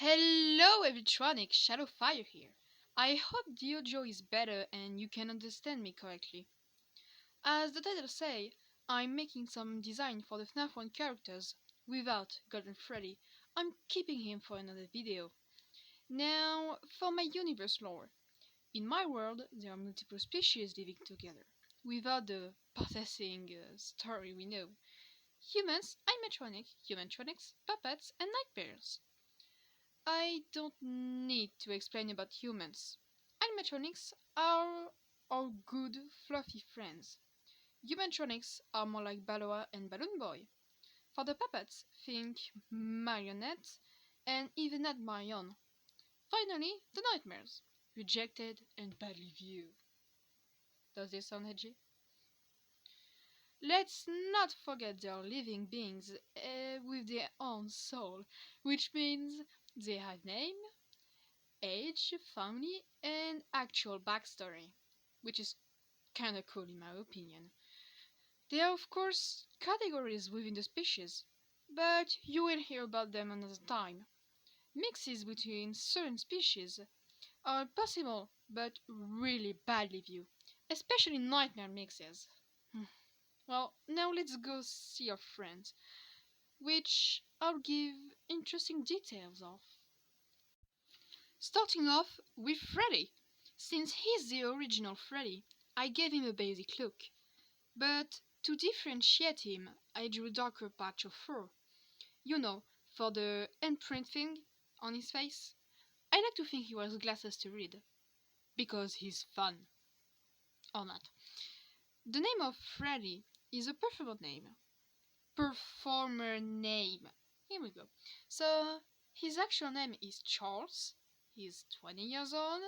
Hello, everytronic. Shadowfire here. I hope the audio is better and you can understand me correctly. As the title say, I'm making some design for the FNAF 1 characters without Golden Freddy. I'm keeping him for another video. Now, for my universe lore. In my world, there are multiple species living together, without the possessing story we know. Humans, animatronic, humantronics, puppets, and nightmares. I don't need to explain about humans. Animatronics are our good, fluffy friends. Humantronics are more like Balloa and Balloon Boy. For the puppets, think Marionette and even not Marion. Finally, the nightmares. Rejected and badly viewed. Does this sound edgy? Let's not forget they are living beings with their own soul, which means they have name, age, family, and actual backstory, which is kinda cool in my opinion. There are of course categories within the species, but you will hear about them another time. Mixes between certain species are possible, but really badly viewed, especially nightmare mixes. Well, now let's go see our friends, which I'll give interesting details of. Starting off with Freddy. Since he's the original Freddy, I gave him a basic look, but to differentiate him, I drew a darker patch of fur. You know, for the imprint thing on his face. I like to think he wears glasses to read, because he's fun. Or not. The name of Freddy is a performer name. Performer name. Here we go. So, his actual name is Charles. He's 20 years old,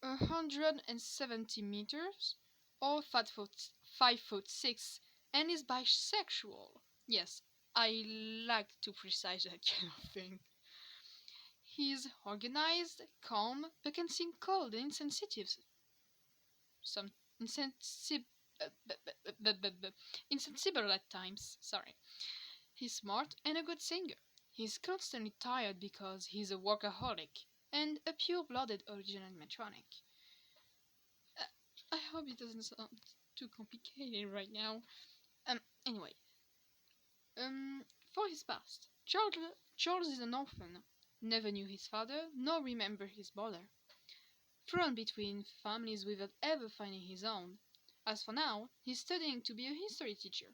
170 meters, or 5'6", and is bisexual. Yes, I like to precise that kind of thing. He's organized, calm, but can seem cold and insensitive. Some insensible, insensible at times. Sorry. He's smart and a good singer. He's constantly tired because he's a workaholic and a pure-blooded original animatronic. Uh, I hope it doesn't sound too complicated right now. Um, anyway, for his past, Charles is an orphan, never knew his father, nor remember his mother. Thrown between families without ever finding his own. As for now, he's studying to be a history teacher.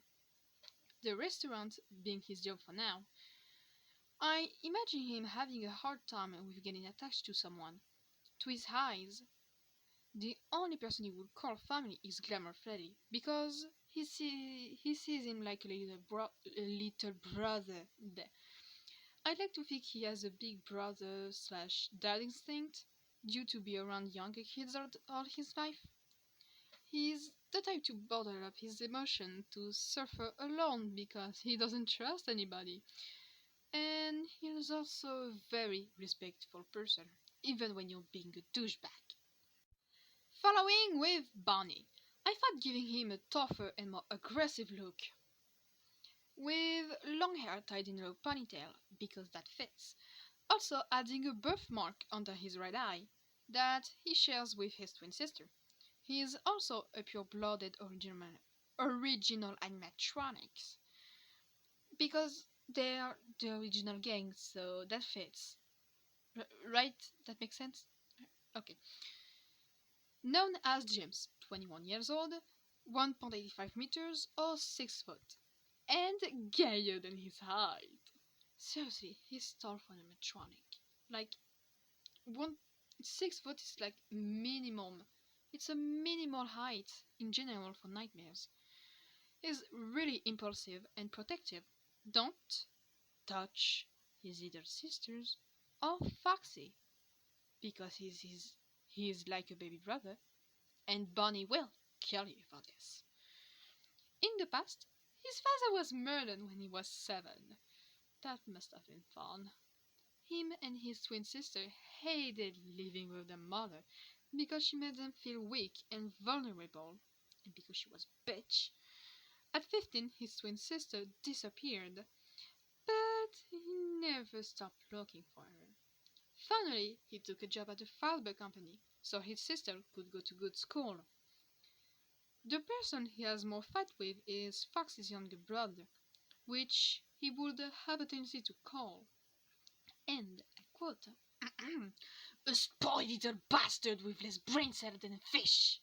The restaurant being his job for now. I imagine him having a hard time with getting attached to someone. To his eyes, the only person he would call family is Glamour Freddy, because he sees him like a little brother. I'd like to think he has a big brother slash dad instinct, due to be around younger kids all his life. He's the type to bottle up his emotion to suffer alone because he doesn't trust anybody. And he's also a very respectful person, even when you're being a douchebag. Following with Barney, I thought giving him a tougher and more aggressive look. With long hair tied in a ponytail, because that fits. Also adding a birthmark under his right eye that he shares with his twin sister. He is also a pure-blooded original animatronics, because they are the original gang, so that fits. Right? That makes sense? Okay. Known as James, 21 years old, 1.85 meters or 6 foot, and gayer than his height. Seriously, he's tall for an animatronic. Like, 6 foot is like minimum. It's a minimal height in general for nightmares. He's really impulsive and protective. Don't touch his little sisters or Foxy, because he's like a baby brother, and Bonnie will kill you for this. In the past, his father was murdered when he was 7. That must have been fun. Him and his twin sister hated living with their mother because she made them feel weak and vulnerable, and because she was a bitch. At 15, his twin sister disappeared, but he never stopped looking for her. Finally, he took a job at a fiber company, so his sister could go to good school. The person he has more fight with is Fox's younger brother, which he would have a tendency to call, and I quote, a spoiled little bastard with less brain cells than a fish.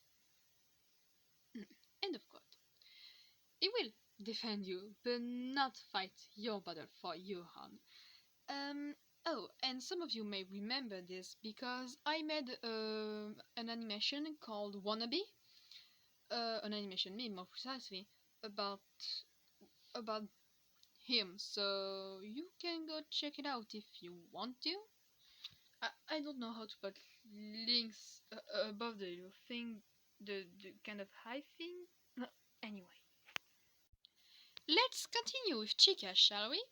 End of quote. He will defend you, but not fight your battle for you, Han. Oh, and some of you may remember this because I made an animation called Wannabe, an animation meme more precisely, about about him. So you can go check it out if you want to. I don't know how to put links above the thing, the kind of high thing. Anyway, let's continue with Chica, shall we?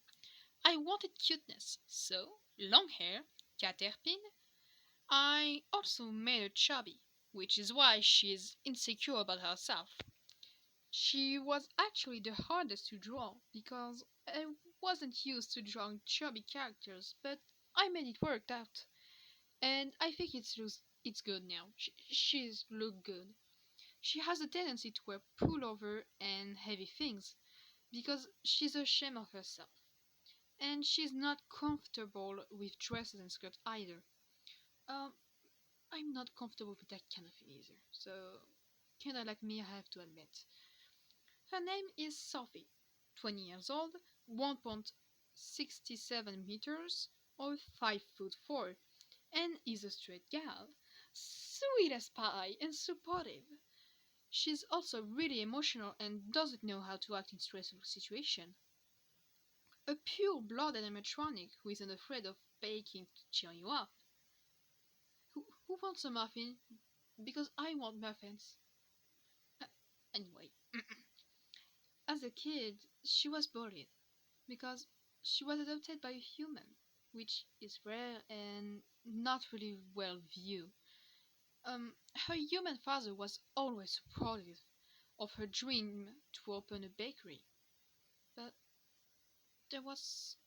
I wanted cuteness, so long hair, cat hairpin. I also made her chubby, which is why she's insecure about herself. She was actually the hardest to draw because I wasn't used to drawing chubby characters, but I made it work out, and I think it's good now. She's look good. She has a tendency to wear pullover and heavy things because she's ashamed of herself, and she's not comfortable with dresses and skirts either. Um, I'm not comfortable with that kind of thing either, so kinda like me, I have to admit. Her name is Sophie, 20 years old, 1.67 meters, or 5 foot 4, and is a straight gal. Sweet as pie and supportive. She's also really emotional and doesn't know how to act in stressful situations. A pure-blooded animatronic who isn't afraid of baking to cheer you up. Who wants a muffin? Because I want muffins. Uh, anyway, as a kid, she was bullied because she was adopted by a human, which is rare and not really well viewed. Her human father was always supportive of her dream to open a bakery, but there was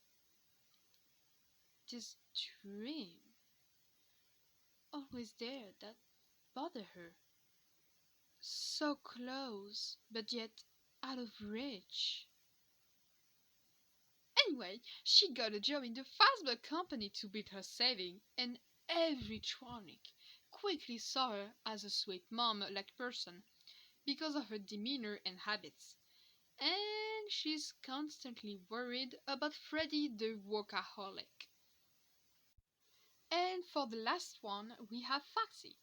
this dream always there that bothered her. So close, but yet out of reach. Anyway, she got a job in the Fazbear company to build her saving, and everytronic quickly saw her as a sweet mom-like person because of her demeanor and habits. And she's constantly worried about Freddy the workaholic. And for the last one, we have Foxy,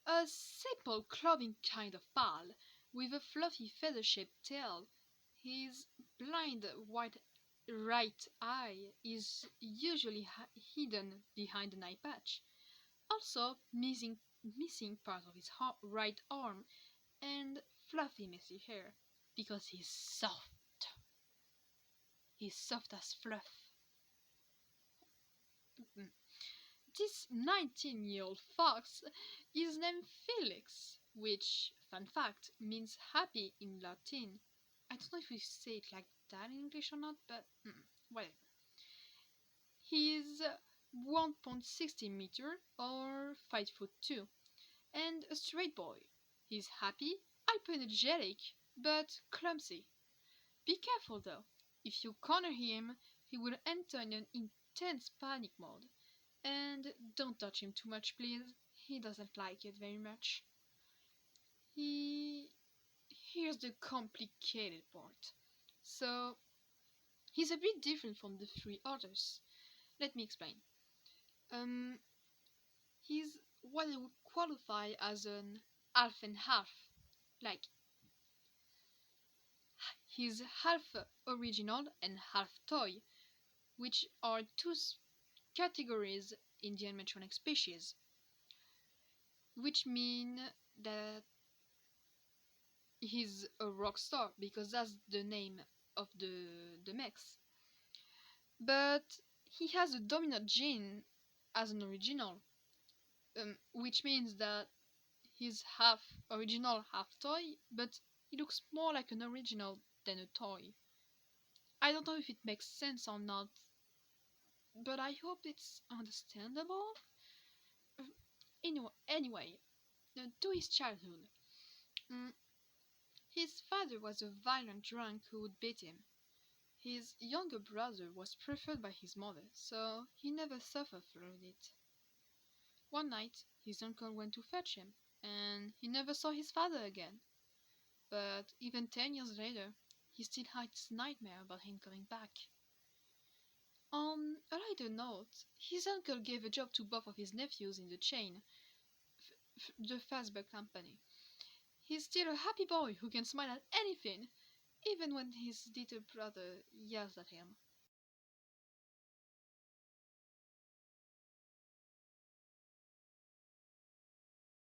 a simple clubbing kind of pal with a fluffy feather-shaped tail. His blind white right eye is usually hidden behind an eye patch. Also missing part of his right arm and fluffy messy hair because he's soft. He's soft as fluff. This 19-year-old fox is named Felix, which, fun fact, means happy in Latin. I don't know if we say it like that in English or not, but whatever. He is 1.60 meter or 5 foot 2 and a straight boy. He's happy, hyperenergetic, but clumsy. Be careful though. If you corner him, he will enter in an intense panic mode. And don't touch him too much, please. He doesn't like it very much. Here's the complicated part. So, he's a bit different from the three others. Let me explain. Um, he's what I would qualify as an half and half. Like, he's half original and half toy, which are two categories in the animatronic species, which mean that he's a rock star because that's the name of the mechs. But he has a dominant gene as an original, which means that he's half original, half toy, but he looks more like an original than a toy. I don't know if it makes sense or not, but I hope it's understandable. Uh, anyway, to his childhood. Mm, his father was a violent drunk who would beat him. His younger brother was preferred by his mother, so he never suffered through it. One night, his uncle went to fetch him, and he never saw his father again. But even 10 years later, he still had this nightmare about him coming back. On a lighter note, his uncle gave a job to both of his nephews in the chain, the Fazbear Company. He's still a happy boy who can smile at anything, even when his little brother yells at him.